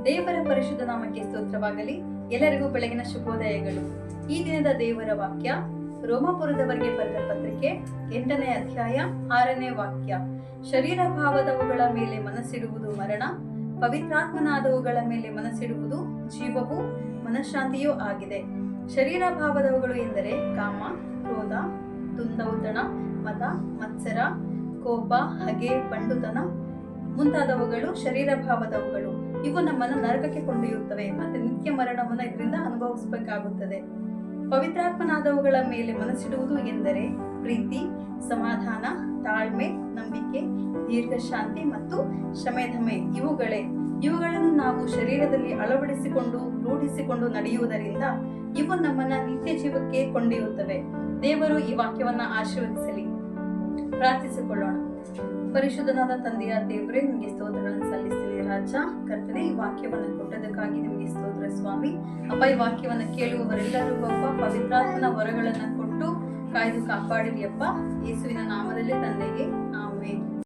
ದೇವರ ಪರಿಶುದ್ಧ ನಾಮಕ್ಕೆ ಸ್ತೋತ್ರವಾಗಲಿ. ಎಲ್ಲರಿಗೂ ಬೆಳಗಿನ ಶುಭೋದಯಗಳು. ಈ ದಿನದ ದೇವರ ವಾಕ್ಯ ರೋಮಾಪುರದವರಿಗೆ ಬರೆದ ಪತ್ರಿಕೆ 8ನೇ ಅಧ್ಯಾಯ 6ನೇ ವಾಕ್ಯ. ಶರೀರ ಭಾವದವುಗಳ ಮೇಲೆ ಮನಸ್ಸಿಡುವುದು ಮರಣ, ಪವಿತ್ರಾತ್ಮನಾದವುಗಳ ಮೇಲೆ ಮನಸ್ಸಿಡುವುದು ಜೀವವೂ ಮನಃಶಾಂತಿಯೂ ಆಗಿದೆ. ಶರೀರ ಭಾವದವುಗಳು ಎಂದರೆ ಕಾಮ, ಕ್ರೋಧ, ದುಂದೌತಣ, ಮದ, ಮತ್ಸರ, ಕೋಪ, ಹಗೆ, ಬಂಡುತನ ಮುಂತಾದವುಗಳು ಶರೀರ ಭಾವದವುಗಳು. ಇವು ನಮ್ಮನ್ನು ನರಕಕ್ಕೆ ಕೊಂಡೊಯ್ಯುತ್ತವೆ ಮತ್ತೆ ನಿತ್ಯ ಮರಣವನ್ನು ಇದರಿಂದ ಅನುಭವಿಸಬೇಕಾಗುತ್ತದೆ. ಪವಿತ್ರಾತ್ಮನಾದವುಗಳ ಮೇಲೆ ಮನಸ್ಸಿಡುವುದು ಎಂದರೆ ಪ್ರೀತಿ, ಸಮಾಧಾನ, ತಾಳ್ಮೆ, ನಂಬಿಕೆ, ದೀರ್ಘಶಾಂತಿ ಮತ್ತು ಶಮೆದಮೆ ಇವುಗಳನ್ನು ನಾವು ಶರೀರದಲ್ಲಿ ಅಳವಡಿಸಿಕೊಂಡು ರೂಢಿಸಿಕೊಂಡು ನಡೆಯುವುದರಿಂದ ಇವು ನಮ್ಮನ್ನ ನಿತ್ಯ ಜೀವಕ್ಕೆ ಕೊಂಡೊಯ್ಯುತ್ತವೆ. ದೇವರು ಈ ವಾಕ್ಯವನ್ನ ಆಶೀರ್ವದಿಸಲಿ. ಪ್ರಾರ್ಥಿಸಿಕೊಳ್ಳೋಣ. ಪರಿಶುದ್ಧನಾದ ತಂದೆಯ ದೇವರೇ, ನಿಮಗೆ ಸ್ತೋತ್ರಗಳನ್ನು ಸಲ್ಲಿಸ್ತೀನಿ. ರಾಜ ಕರ್ತನೆ, ಈ ವಾಕ್ಯವನ್ನು ಕೊಟ್ಟದಕ್ಕಾಗಿ ನಿಮಗೆ ಸ್ತೋತ್ರ ಸ್ವಾಮಿ. ಅಪ್ಪ, ಈ ವಾಕ್ಯವನ್ನು ಕೇಳುವವರೆಲ್ಲರಿಗೂ ಅಪ್ಪ ಪವಿತ್ರಾತ್ಮನ ವರಗಳನ್ನ ಕೊಟ್ಟು ಕಾಯ್ದು ಕಾಪಾಡಿರಿ ಅಪ್ಪ. ಯೇಸುವಿನ ನಾಮದಲ್ಲಿ ತಂದೆಗೆ